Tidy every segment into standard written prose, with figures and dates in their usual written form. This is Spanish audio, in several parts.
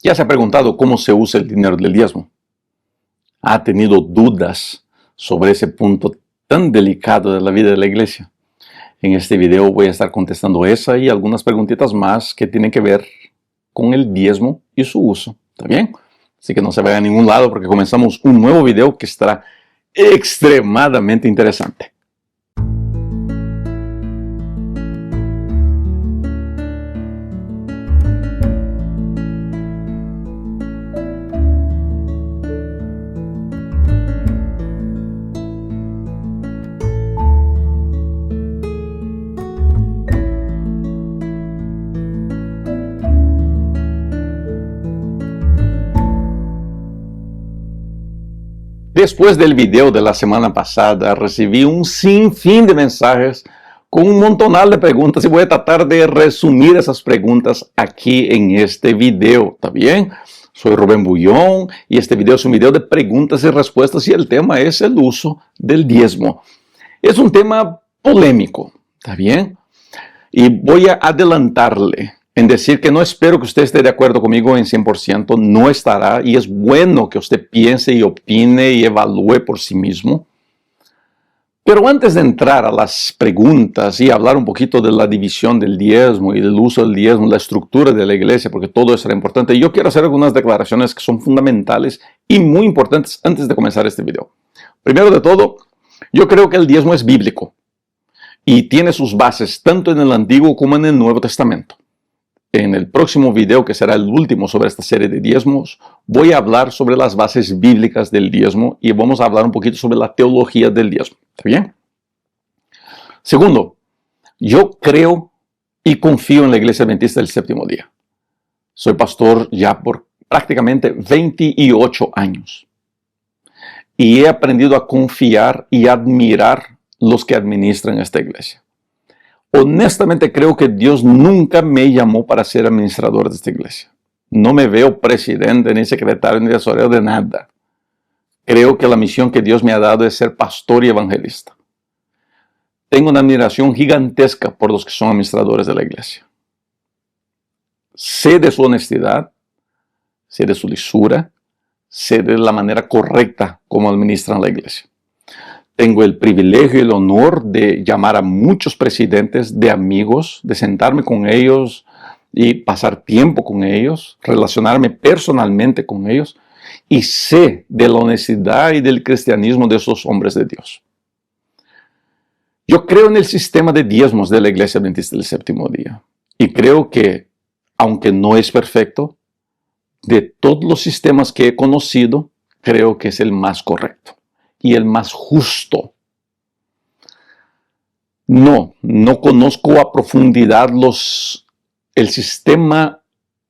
¿Ya se ha preguntado cómo se usa el dinero del diezmo? ¿Ha tenido dudas sobre ese punto tan delicado de la vida de la iglesia? En este video voy a estar contestando esa y algunas preguntitas más que tienen que ver con el diezmo y su uso. ¿Está bien? Así que no se vaya a ningún lado porque comenzamos un nuevo video que estará extremadamente interesante. Después del video de la semana pasada, recibí un sinfín de mensajes con un montonal de preguntas y voy a tratar de resumir esas preguntas aquí en este video, ¿está bien? Soy Rubén Bullón y este video es un video de preguntas y respuestas y el tema es el uso del diezmo. Es un tema polémico, ¿está bien? Y voy a adelantarle en decir que no espero que usted esté de acuerdo conmigo en 100%, no estará, y es bueno que usted piense y opine y evalúe por sí mismo. Pero antes de entrar a las preguntas y hablar un poquito de la división del diezmo y del uso del diezmo, la estructura de la iglesia, porque todo eso era importante, yo quiero hacer algunas declaraciones que son fundamentales y muy importantes antes de comenzar este video. Primero de todo, yo creo que el diezmo es bíblico y tiene sus bases tanto en el Antiguo como en el Nuevo Testamento. En el próximo video, que será el último sobre esta serie de diezmos, voy a hablar sobre las bases bíblicas del diezmo y vamos a hablar un poquito sobre la teología del diezmo. ¿Está bien? Segundo, yo creo y confío en la Iglesia Adventista del Séptimo Día. Soy pastor ya por prácticamente 28 años y he aprendido a confiar y admirar los que administran esta iglesia. Honestamente creo que Dios nunca me llamó para ser administrador de esta iglesia. No me veo presidente, ni secretario, ni tesorero de nada. Creo que la misión que Dios me ha dado es ser pastor y evangelista. Tengo una admiración gigantesca por los que son administradores de la iglesia. Sé de su honestidad, sé de su lisura, sé de la manera correcta como administran la iglesia. Tengo el privilegio y el honor de llamar a muchos presidentes de amigos, de sentarme con ellos y pasar tiempo con ellos, relacionarme personalmente con ellos, y sé de la honestidad y del cristianismo de esos hombres de Dios. Yo creo en el sistema de diezmos de la Iglesia Adventista del Séptimo Día y creo que, aunque no es perfecto, de todos los sistemas que he conocido, creo que es el más correcto y el más justo. No conozco a profundidad el sistema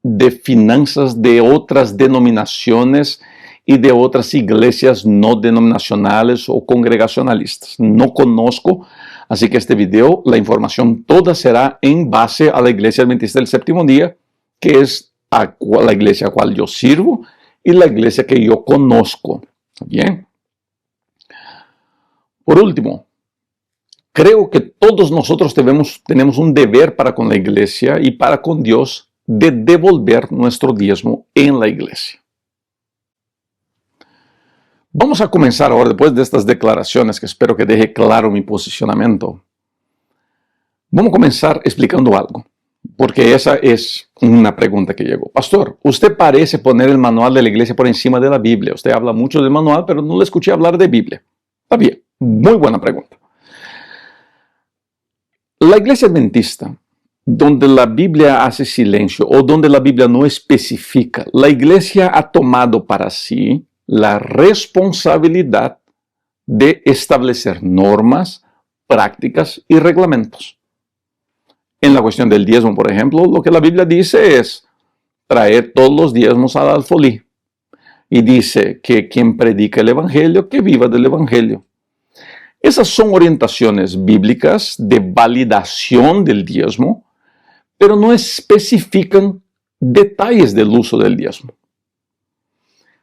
de finanzas de otras denominaciones y de otras iglesias no denominacionales o congregacionalistas. No conozco, así que este video, la información toda será en base a la Iglesia Adventista del Séptimo Día, que es la iglesia a la cual yo sirvo y la iglesia que yo conozco. ¿Bien? Por último, creo que todos nosotros tenemos un deber para con la iglesia y para con Dios de devolver nuestro diezmo en la iglesia. Vamos a comenzar ahora, después de estas declaraciones que espero que deje claro mi posicionamiento. Vamos a comenzar explicando algo, porque esa es una pregunta que llegó. Pastor, usted parece poner el manual de la iglesia por encima de la Biblia. Usted habla mucho del manual, pero no le escuché hablar de Biblia. Está bien. Muy buena pregunta. La iglesia adventista, donde la Biblia hace silencio o donde la Biblia no especifica, la iglesia ha tomado para sí la responsabilidad de establecer normas, prácticas y reglamentos. En la cuestión del diezmo, por ejemplo, lo que la Biblia dice es traer todos los diezmos al alfolí. Y dice que quien predica el evangelio, que viva del evangelio. Esas son orientaciones bíblicas de validación del diezmo, pero no especifican detalles del uso del diezmo.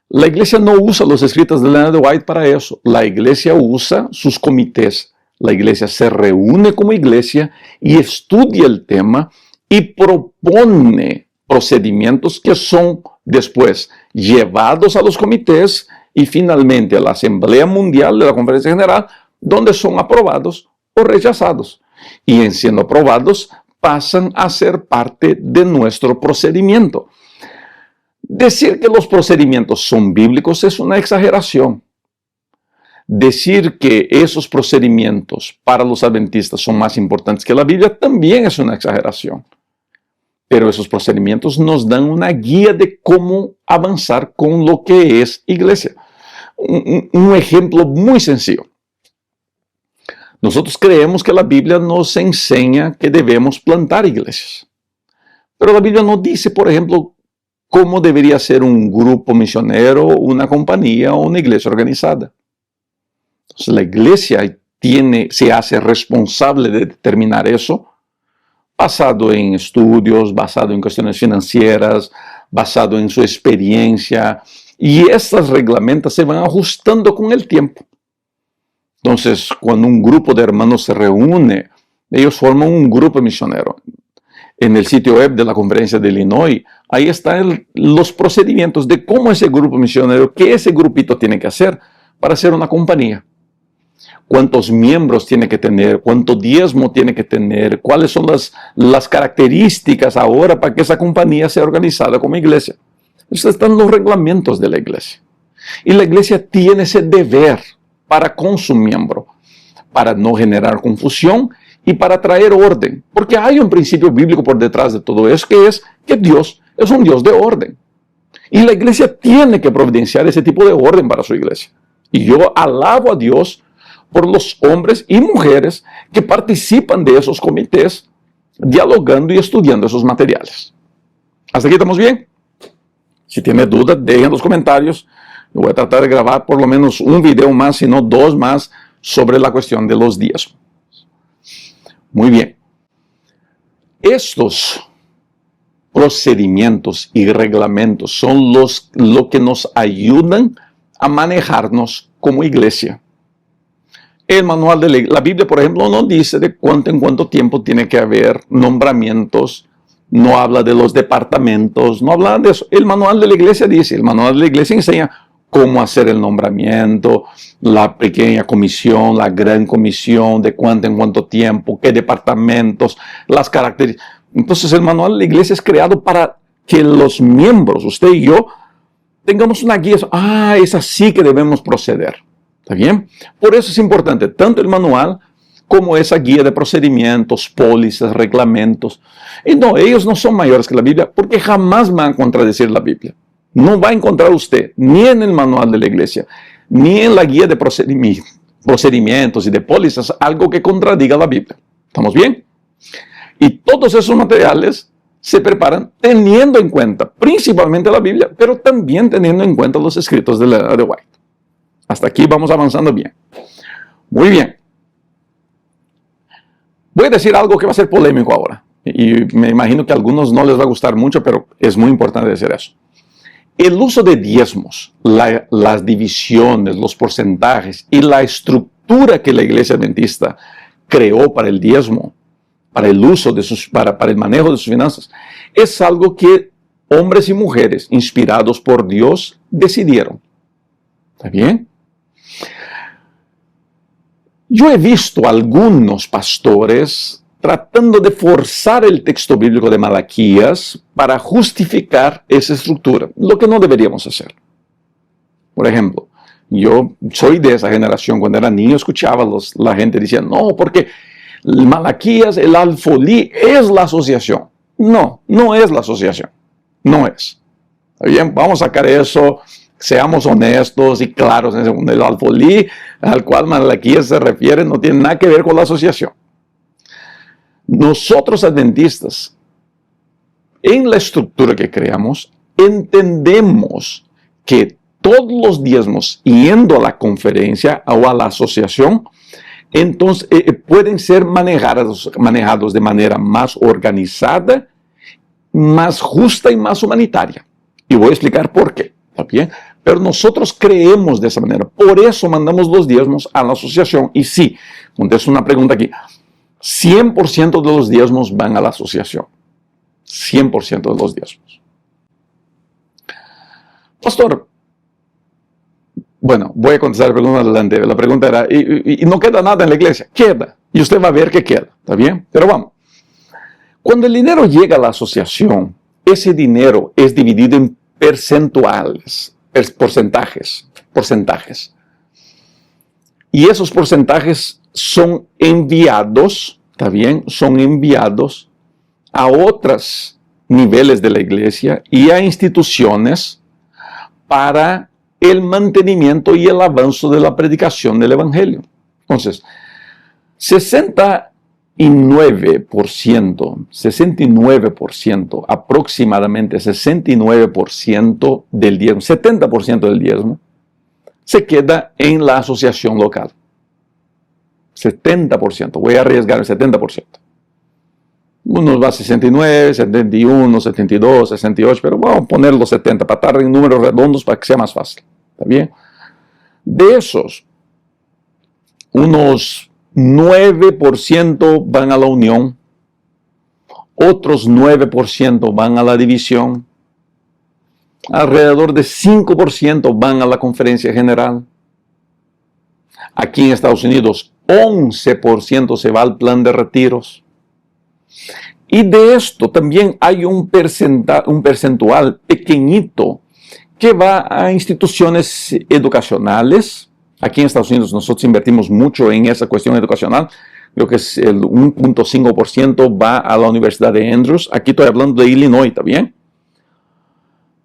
La iglesia no usa los escritos de Leonard White para eso. La iglesia usa sus comités. La iglesia se reúne como iglesia y estudia el tema y propone procedimientos que son después llevados a los comités y finalmente a la Asamblea Mundial de la Conferencia General, donde son aprobados o rechazados. Y en siendo aprobados, pasan a ser parte de nuestro procedimiento. Decir que los procedimientos son bíblicos es una exageración. Decir que esos procedimientos para los adventistas son más importantes que la Biblia también es una exageración. Pero esos procedimientos nos dan una guía de cómo avanzar con lo que es iglesia. Un ejemplo muy sencillo. Nosotros creemos que la Biblia nos enseña que debemos plantar iglesias. Pero la Biblia no dice, por ejemplo, cómo debería ser un grupo misionero, una compañía o una iglesia organizada. Entonces, la iglesia se hace responsable de determinar eso, basado en estudios, basado en cuestiones financieras, basado en su experiencia. Y estos reglamentos se van ajustando con el tiempo. Entonces, cuando un grupo de hermanos se reúne, ellos forman un grupo misionero. En el sitio web de la Conferencia de Illinois, ahí están los procedimientos de cómo ese grupo misionero, qué ese grupito tiene que hacer para ser una compañía. Cuántos miembros tiene que tener, cuánto diezmo tiene que tener, cuáles son las características ahora para que esa compañía sea organizada como iglesia. Estos están los reglamentos de la iglesia. Y la iglesia tiene ese deber para con su miembro, para no generar confusión y para traer orden. Porque hay un principio bíblico por detrás de todo eso, que es que Dios es un Dios de orden. Y la iglesia tiene que providenciar ese tipo de orden para su iglesia. Y yo alabo a Dios por los hombres y mujeres que participan de esos comités, dialogando y estudiando esos materiales. ¿Hasta aquí estamos bien? Si tiene dudas, dejen en los comentarios. Yo voy a tratar de grabar por lo menos un video más, si no 2 más, sobre la cuestión de los diezmos. Muy bien. Estos procedimientos y reglamentos son lo que nos ayudan a manejarnos como iglesia. El manual de la Biblia, por ejemplo, no dice de cuánto en cuánto tiempo tiene que haber nombramientos, no habla de los departamentos, no habla de eso. El manual de la iglesia dice, el manual de la iglesia enseña cómo hacer el nombramiento, la pequeña comisión, la gran comisión, de cuánto en cuánto tiempo, qué departamentos, las características. Entonces el manual de la iglesia es creado para que los miembros, usted y yo, tengamos una guía. Es así que debemos proceder. ¿Está bien? Por eso es importante tanto el manual como esa guía de procedimientos, pólizas, reglamentos. Y no, ellos no son mayores que la Biblia porque jamás van a contradecir la Biblia. No va a encontrar usted ni en el manual de la iglesia, ni en la guía de procedimientos y de pólizas algo que contradiga la Biblia. ¿Estamos bien? Y todos esos materiales se preparan teniendo en cuenta principalmente la Biblia, pero también teniendo en cuenta los escritos de White. Hasta aquí vamos avanzando bien. Muy bien. Voy a decir algo que va a ser polémico ahora. Y me imagino que a algunos no les va a gustar mucho, pero es muy importante decir eso. El uso de diezmos, las divisiones, los porcentajes y la estructura que la iglesia adventista creó para el diezmo, para el uso de para el manejo de sus finanzas, es algo que hombres y mujeres inspirados por Dios decidieron. ¿Está bien? Yo he visto algunos pastores tratando de forzar el texto bíblico de Malaquías para justificar esa estructura, lo que no deberíamos hacer. Por ejemplo, yo soy de esa generación, cuando era niño escuchaba la gente diciendo, no, porque Malaquías, el alfolí, es la asociación. No, no es la asociación, no es. ¿Está bien? Vamos a sacar eso. Seamos honestos y claros. El alfolí al cual Malaquías se refiere no tiene nada que ver con la asociación. Nosotros adventistas, en la estructura que creamos, entendemos que todos los diezmos yendo a la conferencia o a la asociación, entonces pueden ser manejados de manera más organizada, más justa y más humanitaria. Y voy a explicar por qué. ¿Está bien? Pero nosotros creemos de esa manera. Por eso mandamos los diezmos a la asociación. Y sí, contesto una pregunta aquí. 100% de los diezmos van a la asociación. 100% de los diezmos. Pastor, bueno, voy a contestar la pregunta adelante. La pregunta era, y no queda nada en la iglesia. Queda. Y usted va a ver que queda. ¿Está bien? Pero vamos. Cuando el dinero llega a la asociación, ese dinero es dividido en porcentajes. Y esos porcentajes son enviados, ¿está bien? Son enviados a otros niveles de la iglesia y a instituciones para el mantenimiento y el avance de la predicación del evangelio. Entonces, 69%, aproximadamente 69% del diezmo, 70% del diezmo, se queda en la asociación local. 70%, voy a arriesgar el 70%. Unos va a 69, 71, 72, 68, pero vamos a poner los 70 para estar en números redondos para que sea más fácil. ¿Está bien? De esos, unos 9% van a la unión, otros 9% van a la división, alrededor de 5% van a la conferencia general. Aquí en Estados Unidos, 11% se va al plan de retiros. Y de esto también hay un percentual pequeñito que va a instituciones educacionales. Aquí en Estados Unidos nosotros invertimos mucho en esa cuestión educacional. Creo que es el 1.5% va a la Universidad de Andrews. Aquí estoy hablando de Illinois, ¿está bien?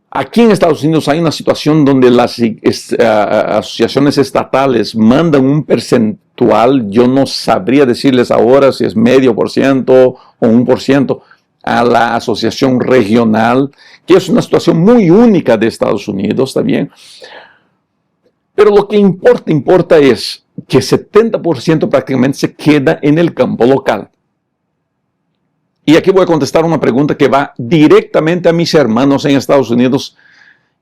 Aquí en Estados Unidos hay una situación donde las asociaciones estatales mandan un percentual, yo no sabría decirles ahora si es 0.5% o 1%, a la asociación regional, que es una situación muy única de Estados Unidos, ¿está bien? Pero lo que importa es que 70% prácticamente se queda en el campo local. Y aquí voy a contestar una pregunta que va directamente a mis hermanos en Estados Unidos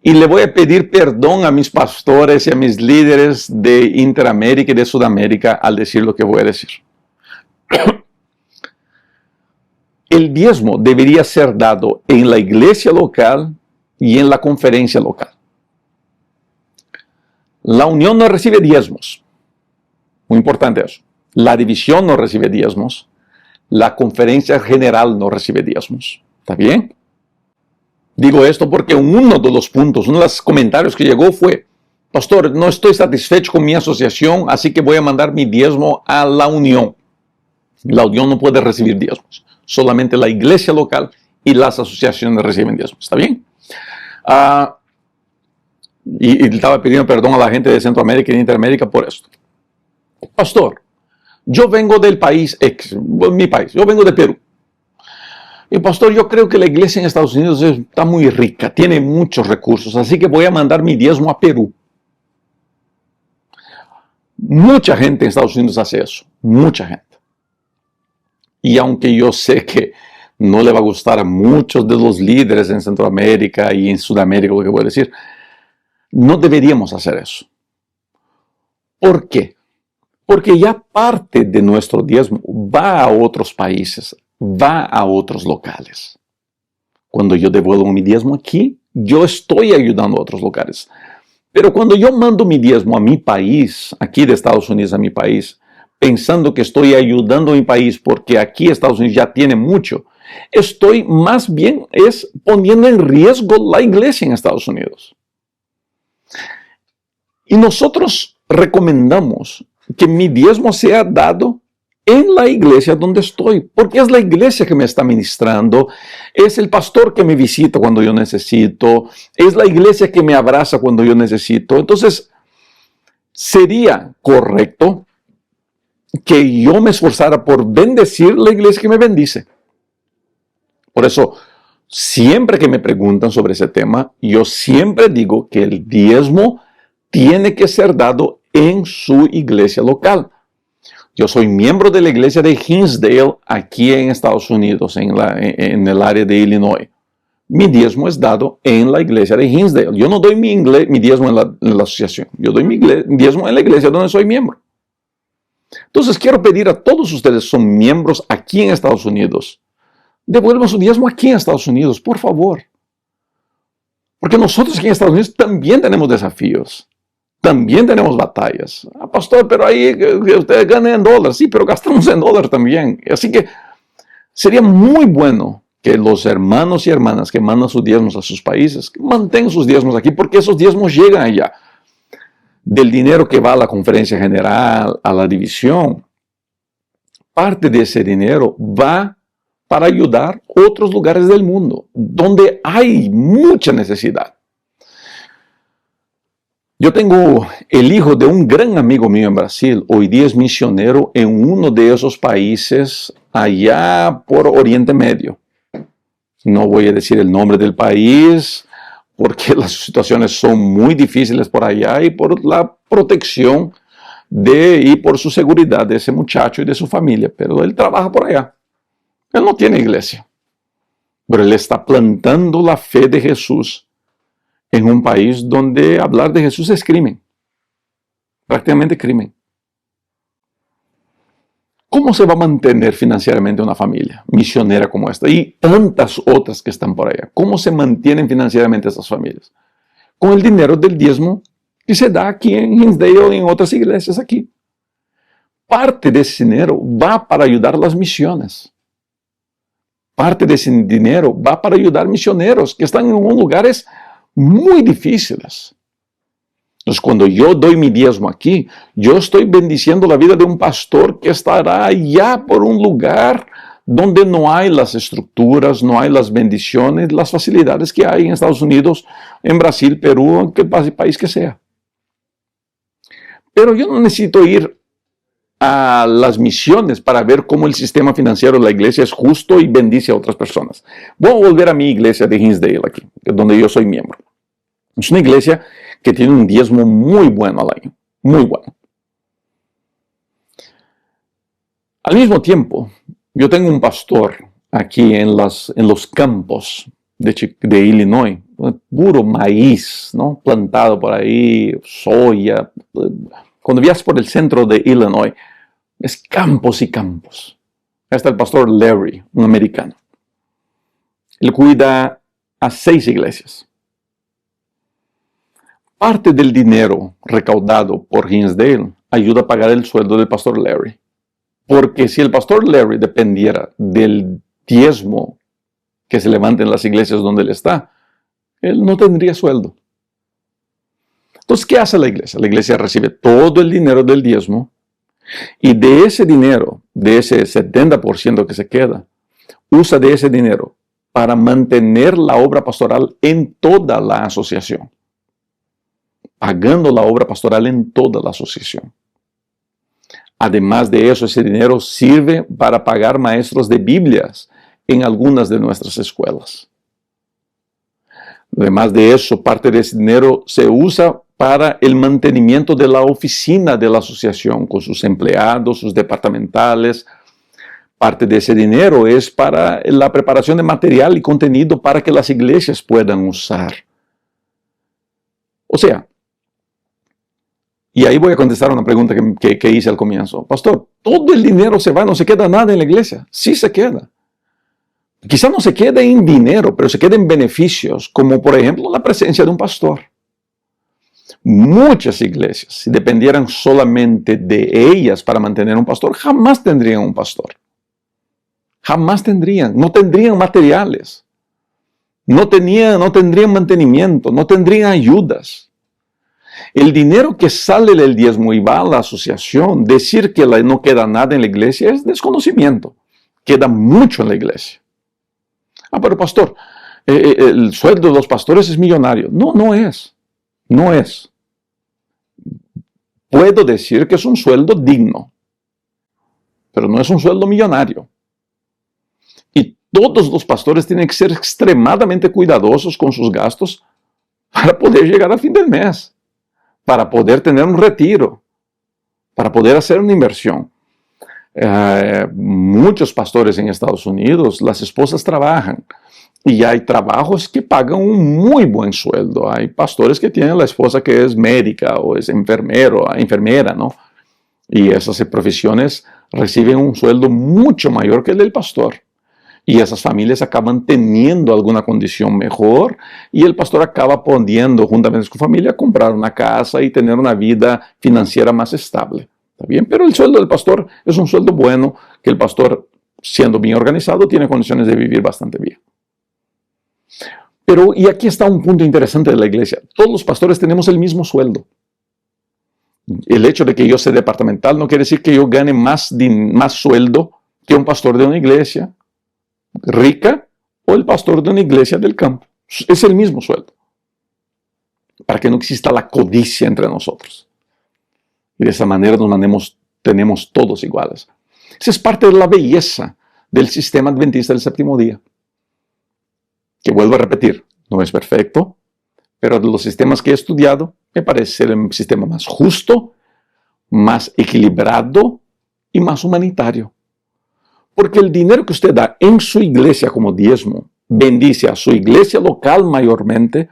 y le voy a pedir perdón a mis pastores y a mis líderes de Interamérica y de Sudamérica al decir lo que voy a decir. El diezmo debería ser dado en la iglesia local y en la conferencia local. La unión no recibe diezmos. Muy importante eso. La división no recibe diezmos. La conferencia general no recibe diezmos. ¿Está bien? Digo esto porque uno de los puntos, uno de los comentarios que llegó fue: pastor, no estoy satisfecho con mi asociación, así que voy a mandar mi diezmo a la unión. La unión no puede recibir diezmos. Solamente la iglesia local y las asociaciones reciben diezmos. ¿Está bien? Y estaba pidiendo perdón a la gente de Centroamérica y de Interamérica por esto. Pastor, yo vengo del país, mi país, yo vengo de Perú. Y pastor, yo creo que la iglesia en Estados Unidos está muy rica, tiene muchos recursos, así que voy a mandar mi diezmo a Perú. Mucha gente en Estados Unidos hace eso, mucha gente. Y aunque yo sé que no le va a gustar a muchos de los líderes en Centroamérica y en Sudamérica, lo que voy a decir, no deberíamos hacer eso. ¿Por qué? Porque ya parte de nuestro diezmo va a otros países, va a otros locales. Cuando yo devuelvo mi diezmo aquí, yo estoy ayudando a otros locales. Pero cuando yo mando mi diezmo a mi país, aquí de Estados Unidos a mi país, pensando que estoy ayudando a mi país porque aquí Estados Unidos ya tiene mucho, estoy más bien poniendo en riesgo la iglesia en Estados Unidos. Y nosotros recomendamos que mi diezmo sea dado en la iglesia donde estoy, porque es la iglesia que me está ministrando, es el pastor que me visita cuando yo necesito, es la iglesia que me abraza cuando yo necesito. Entonces, sería correcto que yo me esforzara por bendecir la iglesia que me bendice. Por eso, siempre que me preguntan sobre ese tema, yo siempre digo que el diezmo tiene que ser dado en su iglesia local. Yo soy miembro de la iglesia de Hinsdale aquí en Estados Unidos, en el área de Illinois. Mi diezmo es dado en la iglesia de Hinsdale. Yo no doy mi diezmo en la asociación. Yo doy mi diezmo en la iglesia donde soy miembro. Entonces quiero pedir a todos ustedes que son miembros aquí en Estados Unidos, devuelvan su diezmo aquí en Estados Unidos, por favor. Porque nosotros aquí en Estados Unidos también tenemos desafíos, también tenemos batallas. Ah, pastor, pero ahí que ustedes ganen en dólares. Sí, pero gastamos en dólares también. Así que sería muy bueno que los hermanos y hermanas que mandan sus diezmos a sus países, que mantengan sus diezmos aquí, porque esos diezmos llegan allá. Del dinero que va a la conferencia general, a la división, parte de ese dinero va para ayudar a otros lugares del mundo, donde hay mucha necesidad. Yo tengo el hijo de un gran amigo mío en Brasil, hoy día es misionero en uno de esos países allá por Oriente Medio. No voy a decir el nombre del país porque las situaciones son muy difíciles por allá y por la protección y por su seguridad de ese muchacho y de su familia, pero él trabaja por allá. Él no tiene iglesia, pero él está plantando la fe de Jesús en un país donde hablar de Jesús es crimen, prácticamente crimen. ¿Cómo se va a mantener financieramente una familia misionera como esta y tantas otras que están por allá? ¿Cómo se mantienen financieramente esas familias? Con el dinero del diezmo que se da aquí en Hinsdale y en otras iglesias aquí. Parte de ese dinero va para ayudar a las misiones. Parte de ese dinero va para ayudar misioneros que están en lugares muy difíciles. Entonces, cuando yo doy mi diezmo aquí, yo estoy bendiciendo la vida de un pastor que estará allá por un lugar donde no hay las estructuras, no hay las bendiciones, las facilidades que hay en Estados Unidos, en Brasil, Perú, en qué país que sea. Pero yo no necesito ir a las misiones para ver cómo el sistema financiero de la iglesia es justo y bendice a otras personas. Voy a volver a mi iglesia de Hinsdale aquí, donde yo soy miembro. Es una iglesia que tiene un diezmo muy bueno al año, muy bueno. Al mismo tiempo, yo tengo un pastor aquí en los campos de Illinois, puro maíz, ¿no? Plantado por ahí, soya. Cuando viajas por el centro de Illinois, es campos y campos. Ahí está el pastor Larry, un americano. Él cuida a 6 iglesias. Parte del dinero recaudado por Hinsdale ayuda a pagar el sueldo del pastor Larry. Porque si el pastor Larry dependiera del diezmo que se levanta en las iglesias donde él está, él no tendría sueldo. Entonces, ¿qué hace la iglesia? La iglesia recibe todo el dinero del diezmo y de ese dinero, de ese 70% que se queda, usa de ese dinero para mantener la obra pastoral en toda la asociación. Pagando la obra pastoral en toda la asociación. Además de eso, ese dinero sirve para pagar maestros de Biblias en algunas de nuestras escuelas. Además de eso, parte de ese dinero se usa para el mantenimiento de la oficina de la asociación, con sus empleados, sus departamentales. Parte de ese dinero es para la preparación de material y contenido para que las iglesias puedan usar. O sea, y ahí voy a contestar una pregunta que hice al comienzo. Pastor, ¿todo el dinero se va? ¿No se queda nada en la iglesia? Sí se queda. Quizá no se quede en dinero, pero se queda en beneficios, como por ejemplo la presencia de un pastor. Muchas iglesias, si dependieran solamente de ellas para mantener un pastor, jamás tendrían un pastor. Jamás tendrían, no tendrían materiales, no tendrían mantenimiento, no tendrían ayudas. El dinero que sale del diezmo y va a la asociación, decir que no queda nada en la iglesia es desconocimiento. Queda mucho en la iglesia. Ah, pero pastor, el sueldo de los pastores es millonario. No, no es. No es. Puedo decir que es un sueldo digno, pero no es un sueldo millonario. Y todos los pastores tienen que ser extremadamente cuidadosos con sus gastos para poder llegar a fin del mes, para poder tener un retiro, para poder hacer una inversión. Muchos pastores en Estados Unidos, las esposas trabajan y hay trabajos que pagan un muy buen sueldo. Hay pastores que tienen la esposa que es médica o es enfermera, ¿no? Y esas profesiones reciben un sueldo mucho mayor que el del pastor. Y esas familias acaban teniendo alguna condición mejor y el pastor acaba pudiendo, juntamente con su familia, comprar una casa y tener una vida financiera más estable. ¿Está bien? Pero el sueldo del pastor es un sueldo bueno, que el pastor, siendo bien organizado, tiene condiciones de vivir bastante bien. Pero, y aquí está un punto interesante de la iglesia. Todos los pastores tenemos el mismo sueldo. El hecho de que yo sea departamental no quiere decir que yo gane más sueldo que un pastor de una iglesia rica o el pastor de una iglesia del campo. Es el mismo sueldo. Para que no exista la codicia entre nosotros. Y de esa manera tenemos todos iguales. Esa es parte de la belleza del sistema adventista del séptimo día. Que vuelvo a repetir, no es perfecto, pero de los sistemas que he estudiado, me parece ser el sistema más justo, más equilibrado y más humanitario. Porque el dinero que usted da en su iglesia como diezmo, bendice a su iglesia local mayormente,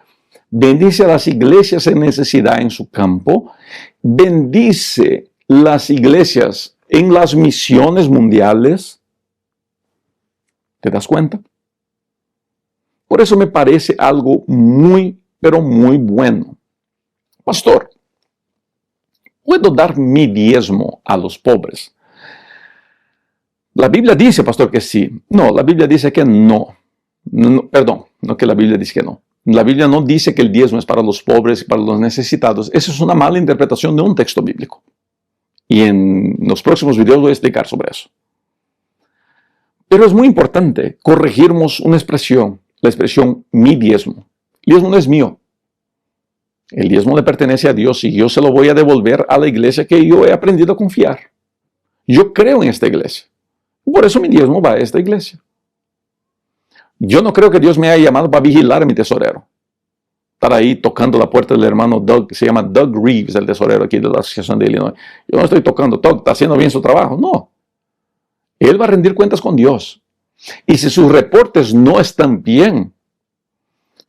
bendice a las iglesias en necesidad en su campo, bendice las iglesias en las misiones mundiales. ¿Te das cuenta? Por eso me parece algo muy, pero muy bueno. Pastor, ¿puedo dar mi diezmo a los pobres? La Biblia dice, pastor, que sí. No, la Biblia dice que no. Perdón, no que la Biblia dice que no. La Biblia no dice que el diezmo es para los pobres y para los necesitados. Esa es una mala interpretación de un texto bíblico. Y en los próximos videos voy a explicar sobre eso. Pero es muy importante corregirnos una expresión, la expresión mi diezmo. El diezmo no es mío. El diezmo le pertenece a Dios y yo se lo voy a devolver a la iglesia que yo he aprendido a confiar. Yo creo en esta iglesia. Por eso mi diezmo va a esta iglesia. Yo no creo que Dios me haya llamado para vigilar a mi tesorero. Estar ahí tocando la puerta del hermano Doug, que se llama Doug Reeves, el tesorero aquí de la Asociación de Illinois. Yo no estoy tocando, Doug está haciendo bien su trabajo. No. Él va a rendir cuentas con Dios. Y si sus reportes no están bien,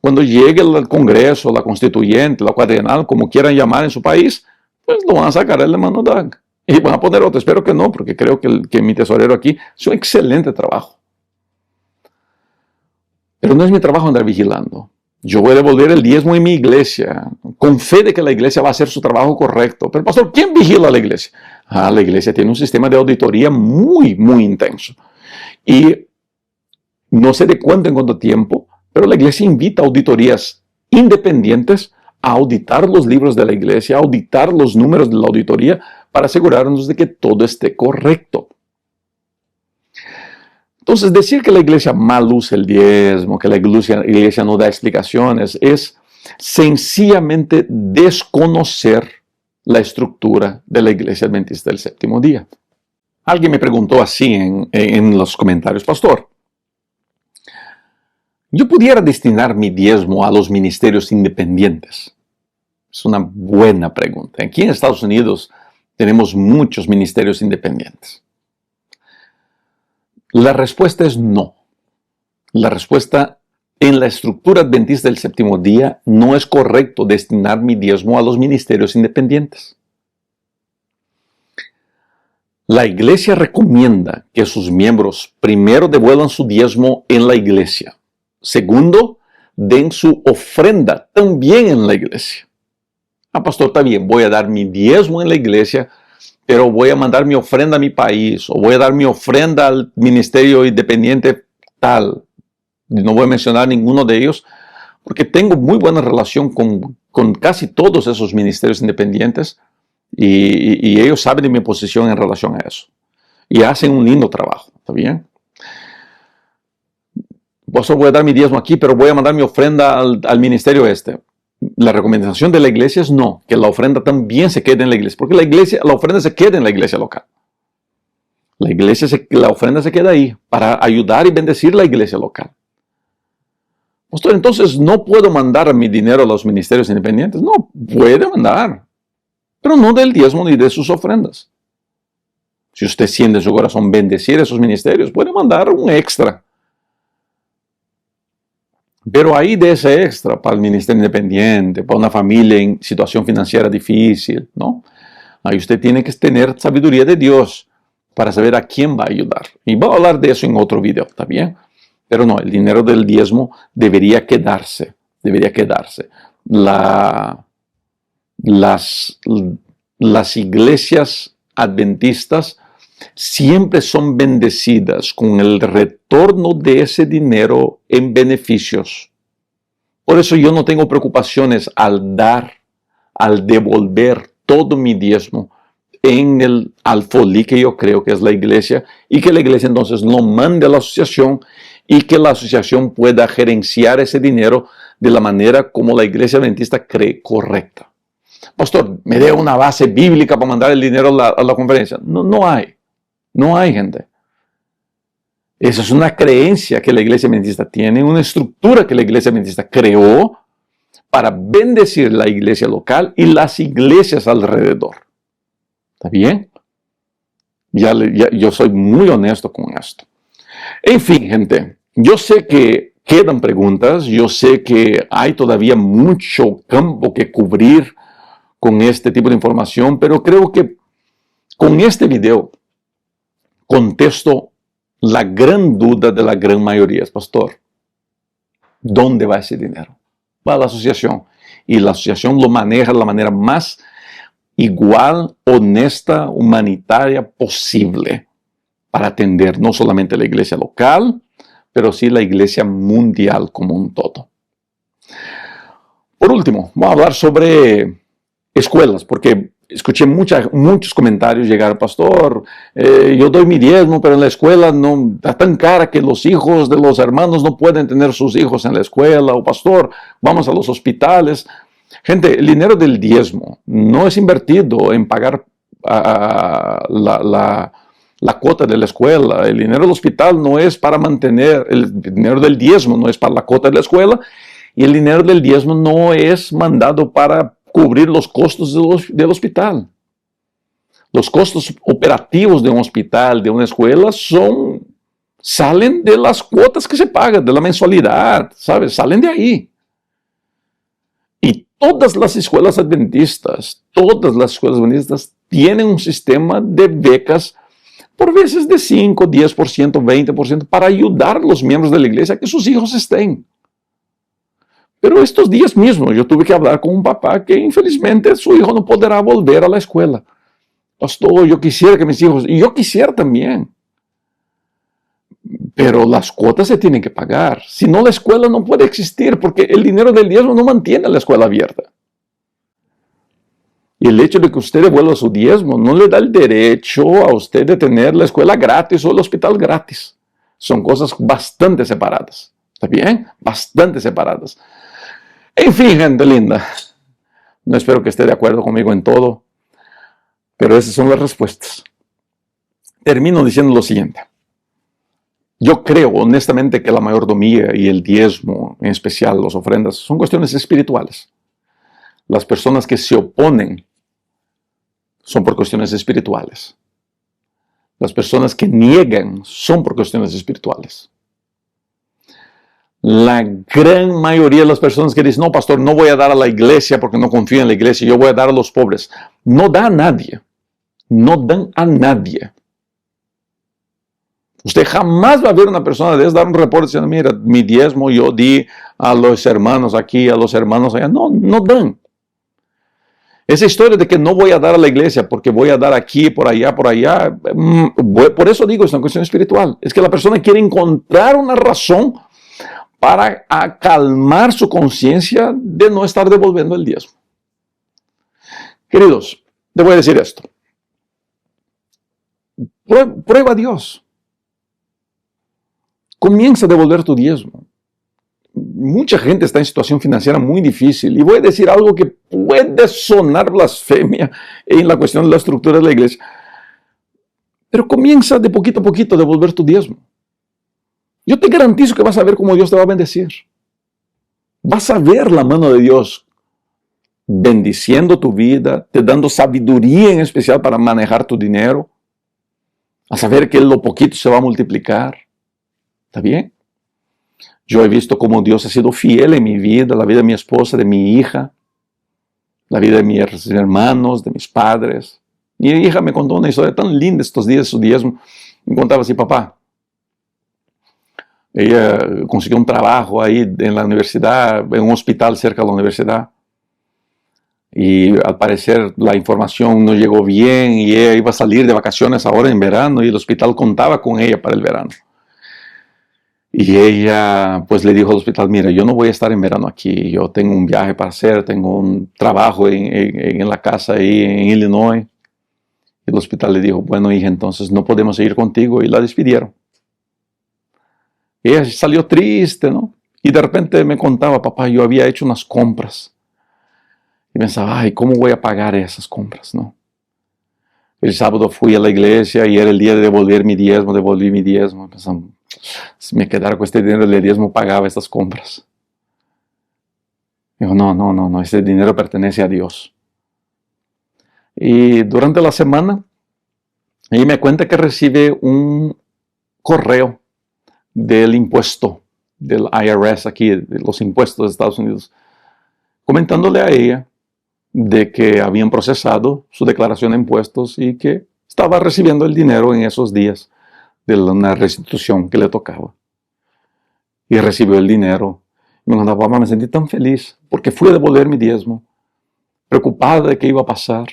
cuando llegue al Congreso, la Constituyente, la Cuadrenal, como quieran llamar en su país, pues lo van a sacar el hermano Doug. Y van a poner otro. Espero que no, porque creo que mi tesorero aquí hace un excelente trabajo. Pero no es mi trabajo andar vigilando. Yo voy a devolver el diezmo en mi iglesia, con fe de que la iglesia va a hacer su trabajo correcto. Pero pastor, ¿quién vigila a la iglesia? La iglesia tiene un sistema de auditoría muy, muy intenso. Y no sé de cuánto en cuánto tiempo, pero la iglesia invita a auditorías independientes a auditar los libros de la iglesia, a auditar los números de la auditoría para asegurarnos de que todo esté correcto. Entonces, decir que la iglesia mal usa el diezmo, que la iglesia no da explicaciones, es sencillamente desconocer la estructura de la iglesia adventista del séptimo día. Alguien me preguntó así en los comentarios, pastor, ¿yo pudiera destinar mi diezmo a los ministerios independientes? Es una buena pregunta. Aquí en Estados Unidos tenemos muchos ministerios independientes. La respuesta es no. La respuesta en la estructura adventista del séptimo día no es correcto destinar mi diezmo a los ministerios independientes. La iglesia recomienda que sus miembros primero devuelvan su diezmo en la iglesia. Segundo, den su ofrenda también en la iglesia. Pastor, está bien, voy a dar mi diezmo en la iglesia, pero voy a mandar mi ofrenda a mi país, o voy a dar mi ofrenda al ministerio independiente tal. No voy a mencionar ninguno de ellos, porque tengo muy buena relación con casi todos esos ministerios independientes, y ellos saben de mi posición en relación a eso. Y hacen un lindo trabajo, ¿está bien? Voy a dar mi diezmo aquí, pero voy a mandar mi ofrenda al ministerio este. La recomendación de la iglesia es no, que la ofrenda también se quede en la iglesia, porque la ofrenda se queda en la iglesia local. La ofrenda se queda ahí para ayudar y bendecir la iglesia local. Pastor, entonces no puedo mandar mi dinero a los ministerios independientes. No, puede mandar, pero no del diezmo ni de sus ofrendas. Si usted siente en su corazón bendecir esos ministerios, puede mandar un extra. Pero ahí de ese extra para el ministerio independiente, para una familia en situación financiera difícil, ¿no? Ahí usted tiene que tener sabiduría de Dios para saber a quién va a ayudar. Y voy a hablar de eso en otro video, ¿está bien? Pero no, el dinero del diezmo debería quedarse, debería quedarse. Las, las iglesias adventistas siempre son bendecidas con el retorno de ese dinero en beneficios. Por eso yo no tengo preocupaciones al devolver todo mi diezmo en el alfolí que yo creo que es la iglesia, y que la iglesia entonces lo mande a la asociación y que la asociación pueda gerenciar ese dinero de la manera como la iglesia adventista cree correcta. Pastor, ¿me dé una base bíblica para mandar el dinero a la conferencia? No, no hay, gente. Esa es una creencia que la iglesia adventista tiene, una estructura que la iglesia adventista creó para bendecir la iglesia local y las iglesias alrededor. ¿Está bien? Yo soy muy honesto con esto. En fin, gente, yo sé que quedan preguntas, yo sé que hay todavía mucho campo que cubrir con este tipo de información, pero creo que con este video contesto la gran duda de la gran mayoría. Pastor, ¿dónde va ese dinero? Va a la asociación, y la asociación lo maneja de la manera más igual, honesta, humanitaria posible para atender no solamente la iglesia local, pero sí la iglesia mundial como un todo. Por último, vamos a hablar sobre escuelas, porque escuché muchos comentarios llegar: pastor, yo doy mi diezmo, pero en la escuela no está tan cara que los hijos de los hermanos no pueden tener sus hijos en la escuela, o pastor, vamos a los hospitales. Gente, el dinero del diezmo no es invertido en pagar la cuota de la escuela. El dinero del hospital no es para mantener, el dinero del diezmo no es para la cuota de la escuela, y el dinero del diezmo no es mandado para cubrir los costos del hospital. Los costos operativos de un hospital, de una escuela, salen de las cuotas que se pagan, de la mensualidad, ¿sabes? Salen de ahí. Y todas las escuelas adventistas tienen un sistema de becas, por veces de 5, 10%, 20%, para ayudar a los miembros de la iglesia a que sus hijos estén. Pero estos días mismos yo tuve que hablar con un papá que infelizmente su hijo no podrá volver a la escuela. Pastor, yo quisiera que mis hijos, y yo quisiera también, pero las cuotas se tienen que pagar. Si no, la escuela no puede existir, porque el dinero del diezmo no mantiene la escuela abierta. Y el hecho de que usted devuelva su diezmo no le da el derecho a usted de tener la escuela gratis o el hospital gratis. Son cosas bastante separadas. ¿Está bien? Bastante separadas. En fin, gente linda, no espero que esté de acuerdo conmigo en todo, pero esas son las respuestas. Termino diciendo lo siguiente. Yo creo honestamente que la mayordomía y el diezmo, en especial las ofrendas, son cuestiones espirituales. Las personas que se oponen son por cuestiones espirituales. Las personas que niegan son por cuestiones espirituales. La gran mayoría de las personas que dicen: no, pastor, no voy a dar a la iglesia porque no confío en la iglesia, yo voy a dar a los pobres. No da a nadie. No dan a nadie. Usted jamás va a ver una persona de dar un reporte diciendo: mira, mi diezmo yo di a los hermanos aquí, a los hermanos allá. No, no dan. Esa historia de que no voy a dar a la iglesia porque voy a dar aquí, por allá, por eso digo, es una cuestión espiritual. Es que la persona quiere encontrar una razón para calmar su conciencia de no estar devolviendo el diezmo. Queridos, te voy a decir esto. Prueba a Dios. Comienza a devolver tu diezmo. Mucha gente está en situación financiera muy difícil, y voy a decir algo que puede sonar blasfemia en la cuestión de la estructura de la iglesia, pero comienza de poquito a poquito a devolver tu diezmo. Yo te garantizo que vas a ver cómo Dios te va a bendecir. Vas a ver la mano de Dios bendiciendo tu vida, te dando sabiduría en especial para manejar tu dinero. Vas a ver que lo poquito se va a multiplicar. ¿Está bien? Yo he visto cómo Dios ha sido fiel en mi vida, la vida de mi esposa, de mi hija, la vida de mis hermanos, de mis padres. Mi hija me contó una historia tan linda estos días, su diezmo. Me contaba así: papá, Ella consiguió un trabajo ahí en la universidad, en un hospital cerca de la universidad. Y al parecer la información no llegó bien y ella iba a salir de vacaciones ahora en verano y el hospital contaba con ella para el verano. Y ella pues le dijo al hospital, mira, yo no voy a estar en verano aquí, yo tengo un viaje para hacer, tengo un trabajo en la casa ahí en Illinois. Y el hospital le dijo, bueno hija, entonces no podemos seguir contigo, y la despidieron. Y ella salió triste, ¿no? Y de repente me contaba, papá, yo había hecho unas compras. Y pensaba, ay, ¿cómo voy a pagar esas compras, no? El sábado fui a la iglesia y era el día de devolver mi diezmo, devolví mi diezmo. Pensaba, si me quedara con este dinero del diezmo, pagaba estas compras. Digo, no, ese dinero pertenece a Dios. Y durante la semana, ella me cuenta que recibe un correo del impuesto, del IRS aquí, de los impuestos de Estados Unidos, comentándole a ella de que habían procesado su declaración de impuestos y que estaba recibiendo el dinero en esos días de una restitución que le tocaba. Y recibió el dinero. Me dijo, papá, me sentí tan feliz porque fui a devolver mi diezmo, preocupada de qué iba a pasar.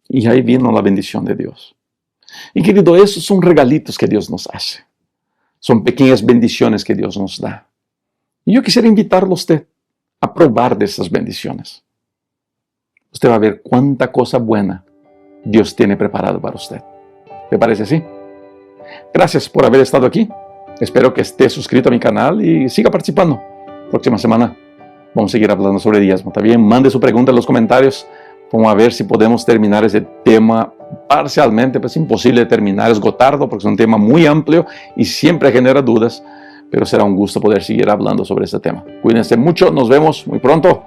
Y ahí vino la bendición de Dios. Y querido, esos son regalitos que Dios nos hace. Son pequeñas bendiciones que Dios nos da. Y yo quisiera invitarlo a usted a probar de esas bendiciones. Usted va a ver cuánta cosa buena Dios tiene preparado para usted. ¿Le parece así? Gracias por haber estado aquí. Espero que esté suscrito a mi canal y siga participando. Próxima semana vamos a seguir hablando sobre diezmo. También mande su pregunta en los comentarios. Vamos a ver si podemos terminar ese tema parcialmente. Pues es imposible terminar, esgotarlo, porque es un tema muy amplio y siempre genera dudas. Pero será un gusto poder seguir hablando sobre este tema. Cuídense mucho, nos vemos muy pronto.